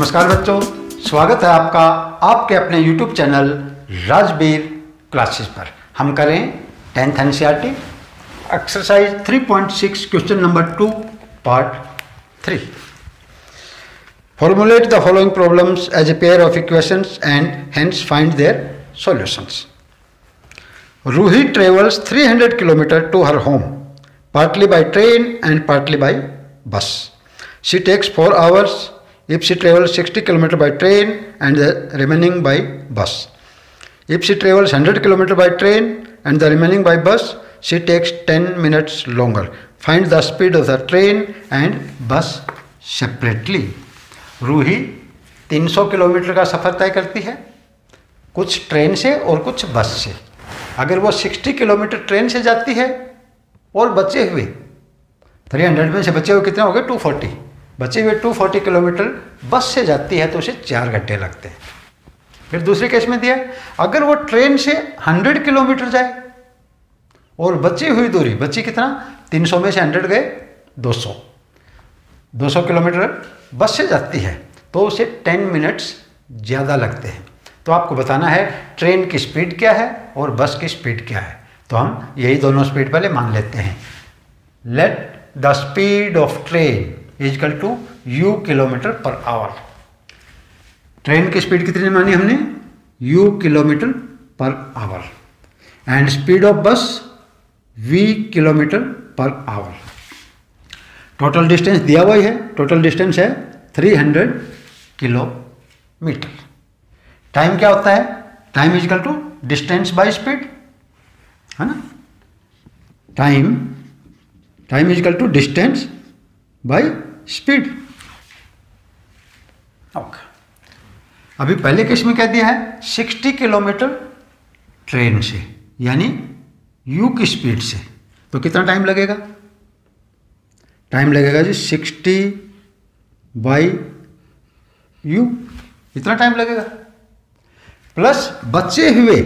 नमस्कार बच्चों, स्वागत है आपका आपके अपने YouTube चैनल राजबीर क्लासेस पर। हम करें 10th NCERT exercise 3.6 question number 2 part 3। Formulate the following problems as a pair of equations and hence find their solutions. Ruhi travels 300 km to her home, partly by train and partly by bus. She takes 4 hours if she travels 60 km by train and the remaining by bus. If she travels 100 km by train and the remaining by bus, she takes 10 minutes longer. Find the speed of the train and bus separately. Ruhi 300 kilometre का सफ़र तय करती है, कुछ train से और कुछ बस से। अगर वो 60 किलोमीटर ट्रेन से जाती है और बचे हुए 300 में से बचे हुए कितने हो गए 240, बचे हुए 240 किलोमीटर बस से जाती है तो उसे 4 घंटे लगते हैं। फिर दूसरे केस में दिया अगर वो ट्रेन से 100 किलोमीटर जाए और बची हुई दूरी बची कितना 300 में से 100 गए 200 किलोमीटर बस से जाती है तो उसे 10 मिनट्स ज़्यादा लगते हैं। तो आपको बताना है ट्रेन की स्पीड क्या है और बस की स्पीड क्या है। तो हम यही दोनों स्पीड पहले मान लेते हैं। Let the speed of train is equal to u kilometre per hour. Train की स्पीड कितनी मानी हमने u kilometre per hour and speed of bus v kilometre per hour. Total distance दिया हुआ ही है, टोटल डिस्टेंस है 300 किलोमीटर। टाइम क्या होता है, time is equal to distance by speed, है ना। Time is equal to distance by speed. Okay, अभी पहले केस में क्या दिया है 60 किलोमीटर ट्रेन से यानी u की स्पीड से, तो कितना टाइम लगेगा, टाइम लगेगा जी 60 बाई u, इतना टाइम लगेगा। प्लस बचे हुए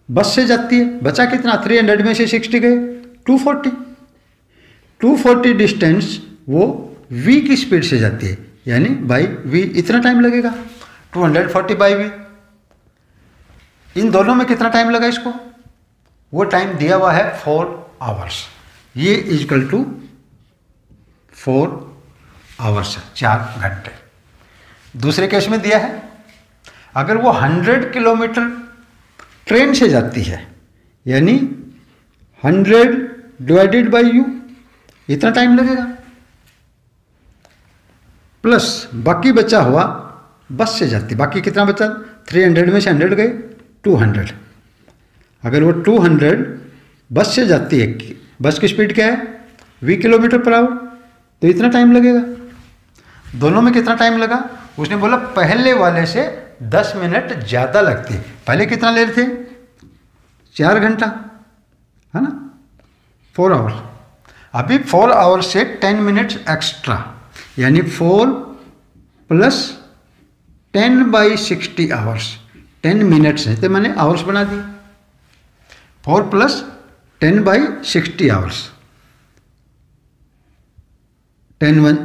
बस से जाती है, बचा कितना 300 में से 60 गए 240 डिस्टेंस वो v की स्पीड से जाती है यानी बाई v, इतना टाइम लगेगा 240 बाई v। इन दोनों में कितना टाइम लगा इसको, वो टाइम दिया हुआ है 4 आवर्स, ये इज इक्वल टू 4 आवर्स 4 घंटे। दूसरे केस में दिया है अगर वो 100 किलोमीटर ट्रेन से जाती है यानी 100 डिवाइडेड बाई u, इतना टाइम लगेगा। प्लस बाकी बचा हुआ बस से जाती, बाकी कितना बचा 300 में से 100 गए 200। अगर वो 200 बस से जाती है, बस की स्पीड क्या है v किलोमीटर पर आवर, तो इतना टाइम लगेगा। दोनों में कितना टाइम लगा, उसने बोला पहले वाले से 10 मिनट ज़्यादा लगती है। पहले कितना ले रहे थे 4 घंटा, है ना, 4 आवर। अभी 4 आवर से 10 मिनट्स एक्स्ट्रा यानी 4 प्लस 10 बाई 60 आवर्स, 10 मिनट्स है तो मैंने आवर्स बना दिए। 4 प्लस 10 बाई 60 आवर्स, 10 1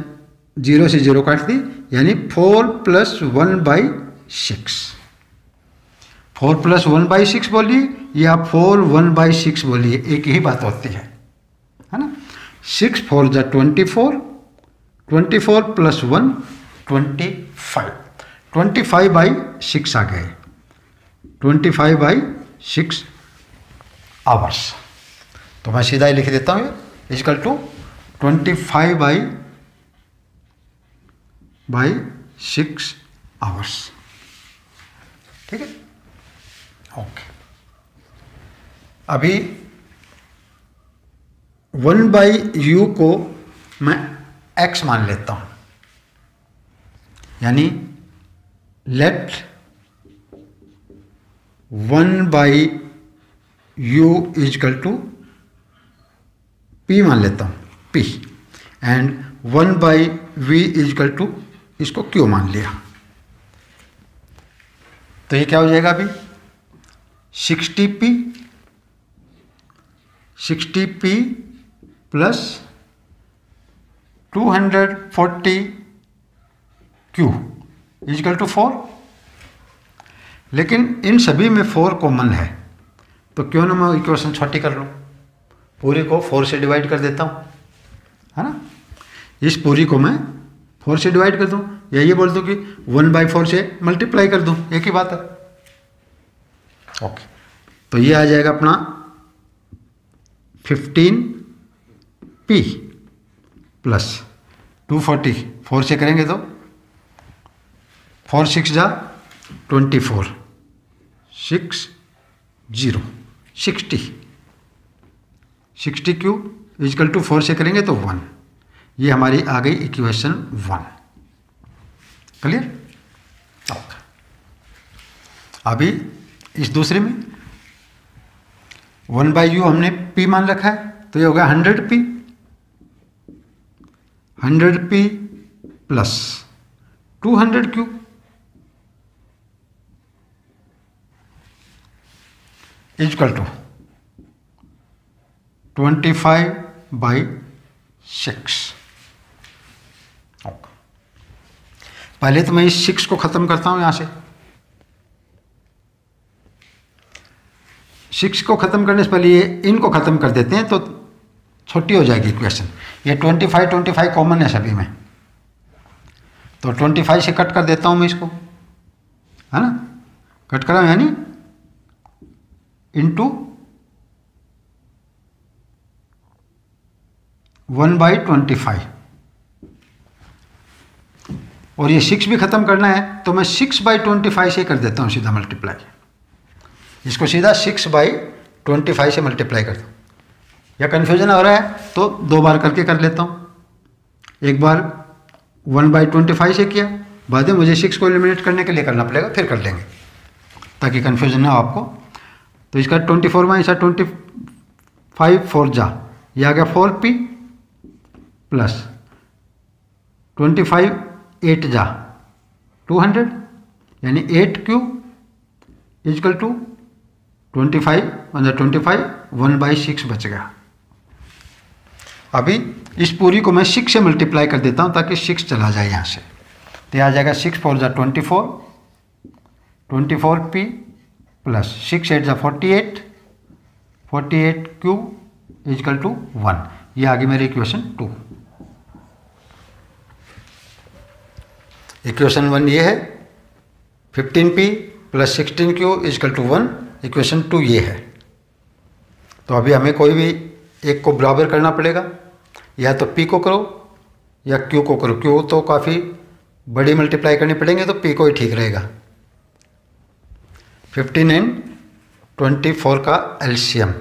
0 से 0 काट दी यानी 4 प्लस 1 बाई 6। 4 प्लस 1 बाई 6 बोलिए या 4 1 बाई 6 बोलिए, एक ही बात होती है ना। 6 4 जा 24, 24 प्लस 1 25 बाई 6 आ गए, 25 बाई 6 आवर्स। तो मैं सीधा ही लिख देता हूँ इक्वल टू 25 बाई 6 आवर्स। ठीक है, ओके। अभी 1 बाई u को मैं x मान लेता हूं यानी let 1 by u is equal to p मान लेता हूं p and 1 by v is equal to इसको q मान लिया। तो ये क्या हो जाएगा अभी 60p plus 240q is equal to 4। लेकिन इन सभी में 4 कॉमन है, तो क्यों ना मैं इक्वेशन छोटी कर लूँ, पूरी को 4 से डिवाइड कर देता हूँ, है ना। इस पूरी को मैं 4 से डिवाइड कर दूँ, या ये बोल दूँ कि 1/4 से मल्टीप्लाई कर दूँ, एक ही बात है। ओके, तो ये आ जाएगा अपना 15p प्लस 240, 4 से करेंगे तो 4 6 जा 24, 6 0 60 क्यूब इजकल टू 4 से करेंगे तो 1। ये हमारी आ गई इक्वेशन 1। क्लियर। अभी इस दूसरे में 1/u हमने p मान रखा है, तो ये हो गया 100p, 100p plus 200 cube is equal to 25/6। पहले तो मैं इस 6 को ख़त्म करता हूँ यहाँ से। 6 को ख़त्म करने से पहले ये इनको ख़त्म कर देते हैं, तो छोटी हो जाएगी इक्वेशन। ये 25 कॉमन है सभी में, तो 25 से कट कर देता हूँ मैं इसको, है ना। कट करा यानी इंटू 1/25, और ये 6 भी ख़त्म करना है, तो मैं 6/25 से कर देता हूँ सीधा मल्टीप्लाई। इसको सीधा 6/25 से मल्टीप्लाई कर दो। या कन्फ्यूजन हो रहा है तो 2 बार करके कर लेता हूँ। एक बार 1/25 से किया, बाद में मुझे 6 को एलिमिनेट करने के लिए करना पड़ेगा, फिर कर लेंगे ताकि कन्फ्यूजन ना हो आपको। तो इसका 24 में ऐसा 25 4 जा, ये आ गया 4p प्लस 25 8 जा 200, यानी 8 क्यूब इजकल टू 25 1/6 बच गया। अभी इस पूरी को मैं 6 से मल्टीप्लाई कर देता हूँ ताकि 6 चला जाए यहाँ से, तो आ जाएगा 6 4 जा 24, 24p प्लस 6 8 जा 48, 48 क्यूब इजकल टू 1। ये आ गई मेरी इक्वेशन 2। इक्वेशन 1 ये है, 15p plus 16q is equal to 1। Equation 2 ये है। तो अभी हमें कोई भी एक को बराबर करना पड़ेगा, या तो p को करो या q को करो। q तो काफ़ी बड़ी मल्टीप्लाई करनी पड़ेंगे, तो p को ही ठीक रहेगा। 15 एंड 24 का एलसीएम,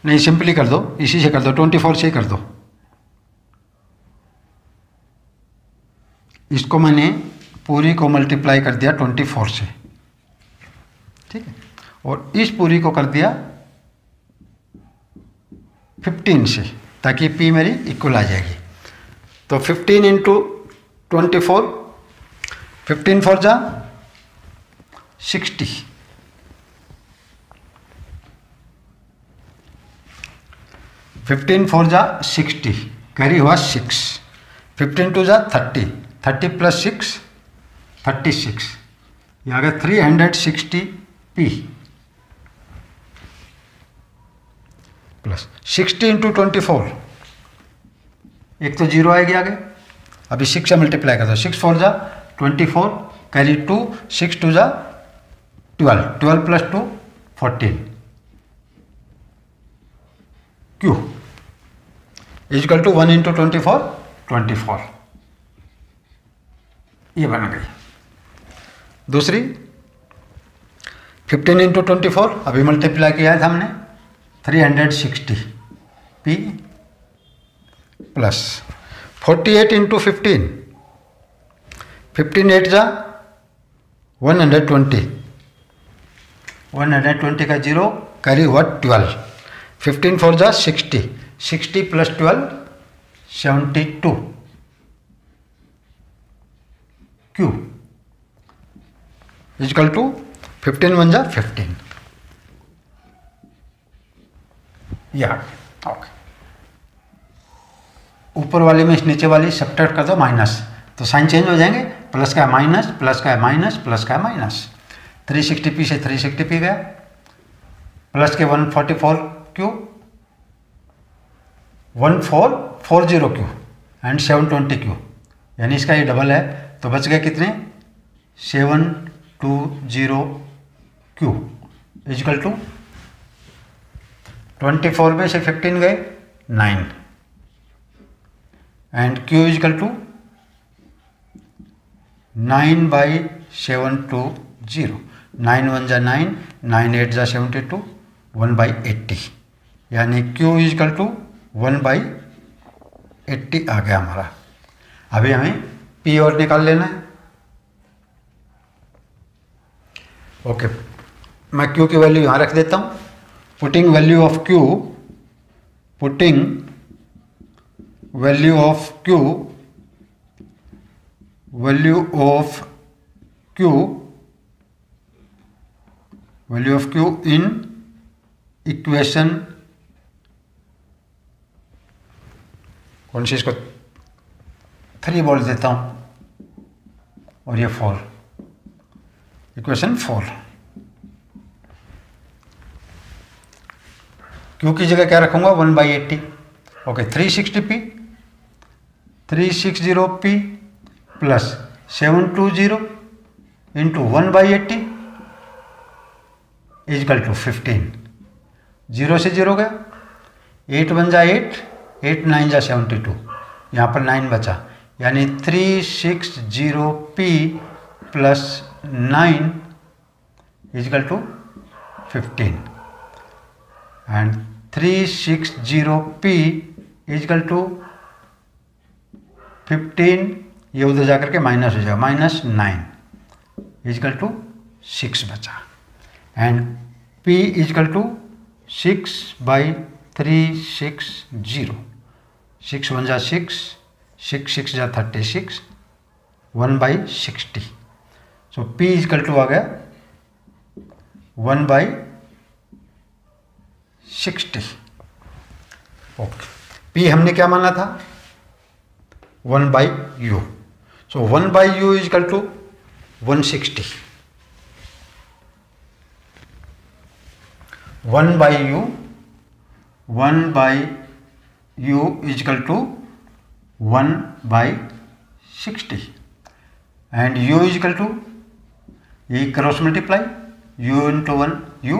नहीं सिंपली कर दो, इसी से कर दो, 24 से ही कर दो। इसको मैंने पूरी को मल्टीप्लाई कर दिया 24 से, ठीक है, और इस पूरी को कर दिया 15 से, ताकि p मेरी इक्वल आ जाएगी। तो 15 इंटू 24, 15 4 जा 60, 15 4 जा 60, कैरी हुआ 6, 15 2 जा 30, 30 प्लस 6 36, ये आ गया 360p प्लस 60 इंटू 24, एक तो जीरो आएगी आगे। अभी 6 से मल्टीप्लाई कर दो, 6 4 जा 24, कैरी 2, 6 2 जा 12, 12 plus 2 14 Q is equal to 1 into 24 24, ये बन गई। दूसरी 15 इंटू 24, अभी मल्टीप्लाई किया था हमने, 360p प्लस 48 इंटू 15, 15 8 जा 120, 120 का जीरो, कैरी हुआ 12, 15 4 जा 60, 60 प्लस 12 72 क्यू इजकल टू 15 1 जा 15, या ओके। ऊपर वाली में इस नीचे वाली सब्ट्रैक्ट कर दो माइनस, तो साइन चेंज हो जाएंगे, प्लस का है माइनस, प्लस का है माइनस, प्लस का है माइनस। 360p से 360p गया, प्लस के 144q, 1440q एंड 720q, यानी इसका ये डबल है, तो बच गए कितने 720q इजकल टू 24 में से 15 गए 9 एंड q इजकल टू 9/720, 9 1 जा 9, 9 8 जा 72, 1/80, यानी q इजकल टू 1/80 आ गया हमारा। अभी हमें p और निकाल लेना है। ओके, मैं q की वैल्यू यहाँ रख देता हूँ। Putting value of q, putting value of q, value of q in equation, कौन सी, इसको 3 बोल देता हूं और ये 4, इक्वेशन 4। q की जगह क्या रखूंगा 1/80। Okay, 360p plus 720 into 1/80 is equal to 15, 0 से 0 गया, 8 1 जा 8, 8 9 जा 72, यहाँ पर 9 बचा, यानी 360p plus 9 is equal to 15 and 360p is equal to 15, ये उधर जाकर के माइनस हो जाएगा, -9 इजकल टू 6 बचा एंड p इजकल टू 6/360, 6 1 जा 6, 6 6 जा 36, 1/60, सो p इजकल टू आ गया 1/60। ओके, p हमने क्या माना था 1/u, so 1/u is equal to 160, 1/u is equal to 1/60 and u is equal to, ये cross multiply, u into 1 u,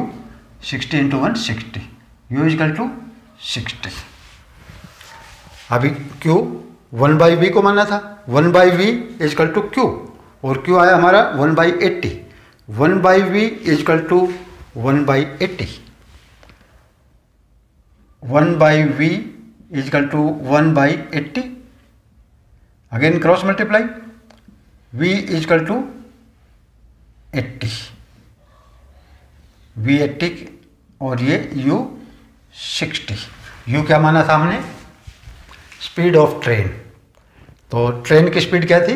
60 into 1 60, u is equal to 60। अभी q 1/v को माना था, 1/v is equal to q और q आया हमारा 1/80, 1/v is equal to 1/80, 1/v is equal to 1/80, again cross multiply, v is equal to 80, v 80 और ये u 60। u क्या माना था हमने स्पीड ऑफ ट्रेन, तो ट्रेन की स्पीड क्या थी,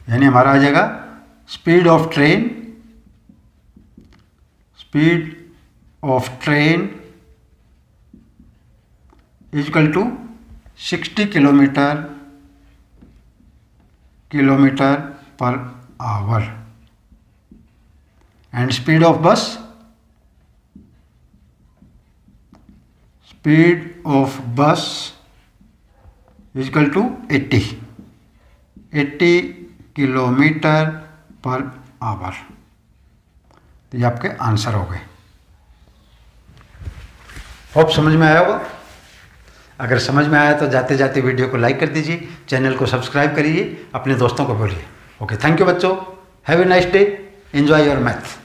यानी हमारा आ जाएगा speed of train, speed of train is equal to 60 kilometre per hour and speed of bus, speed of bus is equal to 80 kilometre per hour. तो ये आपके आंसर हो गए। होप समझ में आया होगा। अगर समझ में आया तो जाते जाते वीडियो को लाइक कर दीजिए, चैनल को सब्सक्राइब करिए, अपने दोस्तों को बोलिए। ओके, थैंक यू बच्चों, have a nice day, enjoy your math.